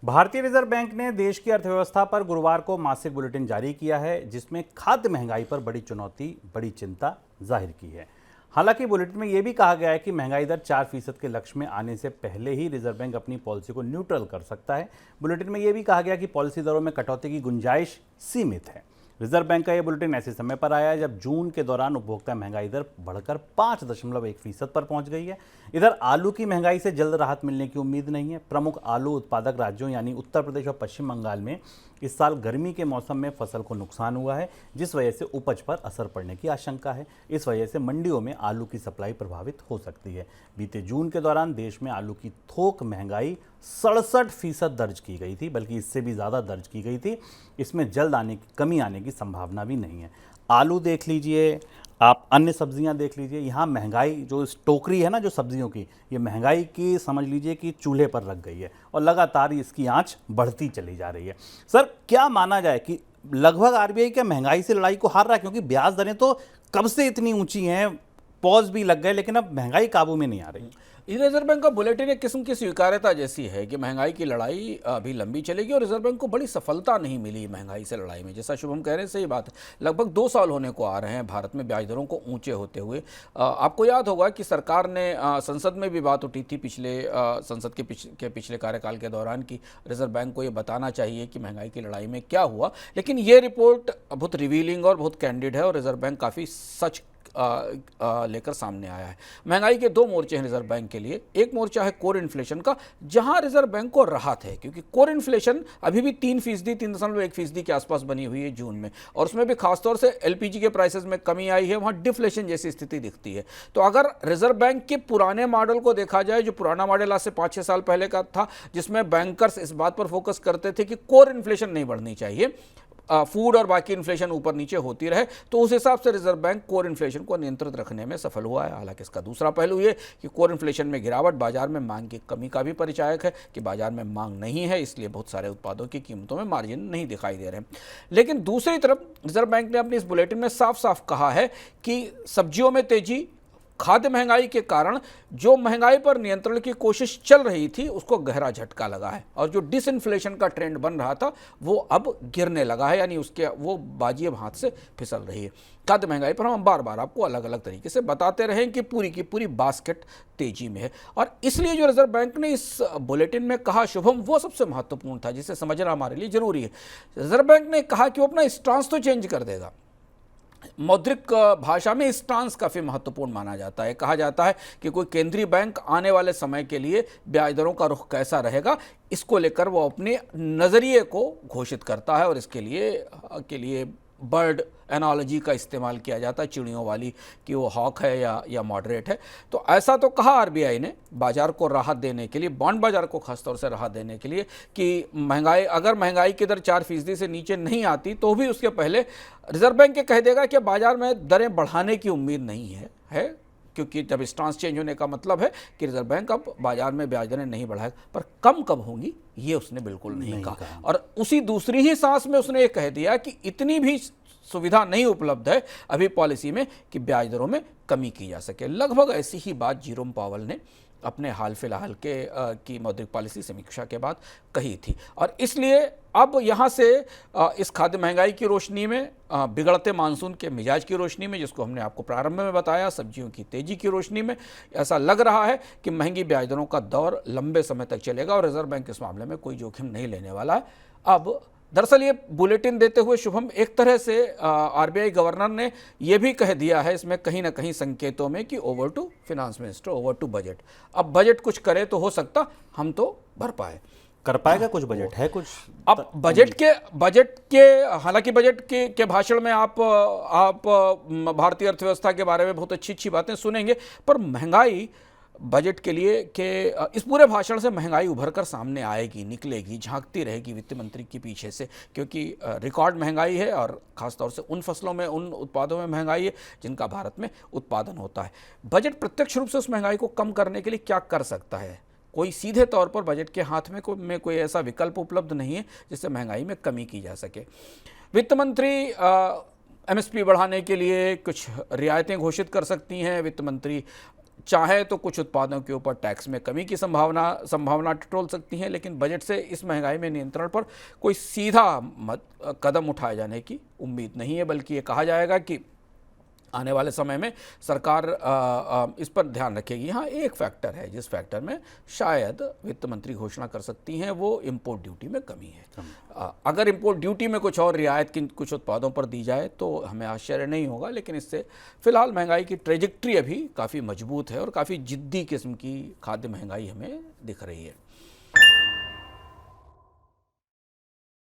भारतीय reserve bank ने देश की अर्थव्यवस्था पर गुरुवार को मासिक बुलेटिन जारी किया है, जिसमें खाद्य महंगाई पर बड़ी चुनौती, बड़ी चिंता जाहिर की है। हालांकि बुलेटिन में यह भी कहा गया है कि महंगाई दर 4% के लक्ष्य में आने से पहले ही रिजर्व बैंक अपनी पॉलिसी को न्यूट्रल कर सकता है। बुलेटिन में यह भी कहा गया कि पॉलिसी दरों में कटौती की गुंजाइश सीमित है। रिजर्व बैंक का यह बुलेटिन ऐसे समय पर आया है जब जून के दौरान उपभोक्ता महंगाई दर बढ़कर 5.1% पर पहुंच गई है। इधर आलू की महंगाई से जल्द राहत मिलने की उम्मीद नहीं है। प्रमुख आलू उत्पादक राज्यों यानी उत्तर प्रदेश और पश्चिम बंगाल में इस साल गर्मी के मौसम में फसल को नुकसान हुआ है, जिस वजह से उपज पर असर पड़ने की आशंका है। इस वजह से मंडियों में आलू की सप्लाई प्रभावित हो सकती है। बीते जून के दौरान देश में आलू की थोक महंगाई 67% दर्ज की गई थी, बल्कि इससे भी ज़्यादा दर्ज की गई थी। इसमें जल्द कमी आने की संभावना भी नहीं है। आलू देख लीजिए, आप अन्य सब्जियां देख लीजिए, यहाँ महंगाई जो इस टोकरी है ना जो सब्जियों की, ये महंगाई की समझ लीजिए कि चूल्हे पर रख गई है और लगातार इसकी आंच बढ़ती चली जा रही है। सर, क्या माना जाए कि लगभग आरबीआई क्या महंगाई से लड़ाई को हार रहा है? क्योंकि ब्याज दरें तो कब से इतनी ऊंची हैं, पॉज भी लग गए, लेकिन अब महंगाई काबू में नहीं आ रही। रिजर्व बैंक का बुलेटिन एक किस्म की स्वीकार्यता जैसी है कि महंगाई की लड़ाई अभी लंबी चलेगी और रिजर्व बैंक को बड़ी सफलता नहीं मिली महंगाई से लड़ाई में। जैसा शुभम कह रहे हैं, सही बात है। लगभग 2 साल होने को आ रहे हैं भारत में ब्याज दरों को ऊंचे होते हुए। आपको याद होगा कि सरकार ने संसद में भी बात उठी थी संसद के पिछले कार्यकाल के दौरान कि रिजर्व बैंक को ये बताना चाहिए कि महंगाई की लड़ाई में क्या हुआ। लेकिन ये रिपोर्ट बहुत रिवीलिंग और बहुत कैंडिड है और रिजर्व बैंक काफ़ी सच लेकर सामने आया है। महंगाई के 2 मोर्चे हैं रिजर्व बैंक के लिए। एक मोर्चा है कोर इन्फ्लेशन का, जहां रिजर्व बैंक को राहत है, क्योंकि कोर इन्फ्लेशन अभी भी 3.1% के आसपास बनी हुई है जून में, और उसमें भी खासतौर से एलपीजी के प्राइसेस में कमी आई है। वहां डिफ्लेशन जैसी स्थिति दिखती है। तो अगर रिजर्व बैंक के पुराने मॉडल को देखा जाए, जो पुराना मॉडल आज से 5-6 साल पहले का था, जिसमें बैंकर्स इस बात पर फोकस करते थे कि कोर इन्फ्लेशन नहीं बढ़नी चाहिए, फूड और बाकी इन्फ्लेशन ऊपर नीचे होती रहे, तो उस हिसाब से रिजर्व बैंक कोर इन्फ्लेशन को नियंत्रित रखने में सफल हुआ है। हालांकि इसका दूसरा पहलू ये कि कोर इन्फ्लेशन में गिरावट बाजार में मांग की कमी का भी परिचायक है कि बाजार में मांग नहीं है, इसलिए बहुत सारे उत्पादों की कीमतों में मार्जिन नहीं दिखाई दे रहे हैं। लेकिन दूसरी तरफ रिजर्व बैंक ने अपनी इस बुलेटिन में साफ साफ कहा है कि सब्जियों में तेजी, खाद्य महंगाई के कारण जो महंगाई पर नियंत्रण की कोशिश चल रही थी उसको गहरा झटका लगा है, और जो डिसइन्फ्लेशन का ट्रेंड बन रहा था वो अब गिरने लगा है, यानी उसके वो बाजी अब हाथ से फिसल रही है। खाद्य महंगाई पर हम बार बार आपको अलग अलग तरीके से बताते रहे कि पूरी की पूरी बास्केट तेजी में है, और इसलिए जो रिजर्व बैंक ने इस बुलेटिन में कहा शुभम, वो सबसे महत्वपूर्ण था, जिसे समझना हमारे लिए जरूरी है। रिजर्व बैंक ने कहा कि वो अपना स्टांस तो चेंज कर देगा। मौद्रिक भाषा में स्टांस काफ़ी महत्वपूर्ण माना जाता है। कहा जाता है कि कोई केंद्रीय बैंक आने वाले समय के लिए ब्याज दरों का रुख कैसा रहेगा, इसको लेकर वो अपने नज़रिए को घोषित करता है, और इसके लिए बर्ड एनालॉजी का इस्तेमाल किया जाता है, चिड़ियों वाली, कि वो हॉक है या मॉडरेट है। तो ऐसा तो कहा आरबीआई ने बाजार को राहत देने के लिए, बॉन्ड बाजार को खासतौर से राहत देने के लिए, कि अगर महंगाई की दर 4% से नीचे नहीं आती तो भी उसके पहले रिजर्व बैंक ये कह देगा कि बाजार में दरें बढ़ाने की उम्मीद नहीं है, क्योंकि जब स्टांस चेंज होने का मतलब है कि रिजर्व बैंक अब बाजार में ब्याज दरें नहीं बढ़ाएगा। पर कम कब होंगी ये उसने बिल्कुल नहीं कहा। और उसी दूसरी ही सांस में उसने ये कह दिया कि इतनी भी सुविधा नहीं उपलब्ध है अभी पॉलिसी में कि ब्याज दरों में कमी की जा सके। लगभग ऐसी ही बात जेरोम पावेल ने अपने हाल फिलहाल की मौद्रिक पॉलिसी समीक्षा के बाद कही थी, और इसलिए अब यहाँ से इस खाद्य महंगाई की रोशनी में, बिगड़ते मानसून के मिजाज की रोशनी में, जिसको हमने आपको प्रारंभ में बताया, सब्जियों की तेजी की रोशनी में, ऐसा लग रहा है कि महंगी ब्याज दरों का दौर लंबे समय तक चलेगा और रिजर्व बैंक इस मामले में कोई जोखिम नहीं लेने वाला है। अब दरअसल ये बुलेटिन देते हुए शुभम, एक तरह से आरबीआई गवर्नर ने यह भी कह दिया है इसमें कहीं ना कहीं संकेतों में कि over to finance minister, over to budget. अब बजट कुछ करे तो हो सकता हम तो भर पाए, कर पाएगा कुछ बजट है कुछ। अब बजट के हालांकि बजट के भाषण में आप भारतीय अर्थव्यवस्था के बारे में बहुत अच्छी बातें सुनेंगे, पर महंगाई बजट के लिए के इस पूरे भाषण से महंगाई उभर कर सामने आएगी, निकलेगी, झांकती रहेगी वित्त मंत्री के पीछे से, क्योंकि रिकॉर्ड महंगाई है, और ख़ासतौर से उन फसलों में, उन उत्पादों में महंगाई है जिनका भारत में उत्पादन होता है। बजट प्रत्यक्ष रूप से उस महंगाई को कम करने के लिए क्या कर सकता है? कोई सीधे तौर पर बजट के हाथ में कोई ऐसा विकल्प उपलब्ध नहीं है जिससे महंगाई में कमी की जा सके। वित्त मंत्री एमएसपी बढ़ाने के लिए कुछ रियायतें घोषित कर सकती हैं। वित्त मंत्री चाहे तो कुछ उत्पादों के ऊपर टैक्स में कमी की संभावना टटोल सकती हैं, लेकिन बजट से इस महंगाई में नियंत्रण पर कोई सीधा कदम उठाए जाने की उम्मीद नहीं है, बल्कि ये कहा जाएगा कि आने वाले समय में सरकार इस पर ध्यान रखेगी। हाँ, एक फैक्टर है जिस फैक्टर में शायद वित्त मंत्री घोषणा कर सकती हैं, वो इंपोर्ट ड्यूटी में कमी है। अगर इंपोर्ट ड्यूटी में कुछ और रियायत किन कुछ उत्पादों पर दी जाए तो हमें आश्चर्य नहीं होगा, लेकिन इससे फिलहाल महंगाई की ट्रेजेक्ट्री अभी काफ़ी मजबूत है और काफ़ी जिद्दी किस्म की खाद्य महंगाई हमें दिख रही है।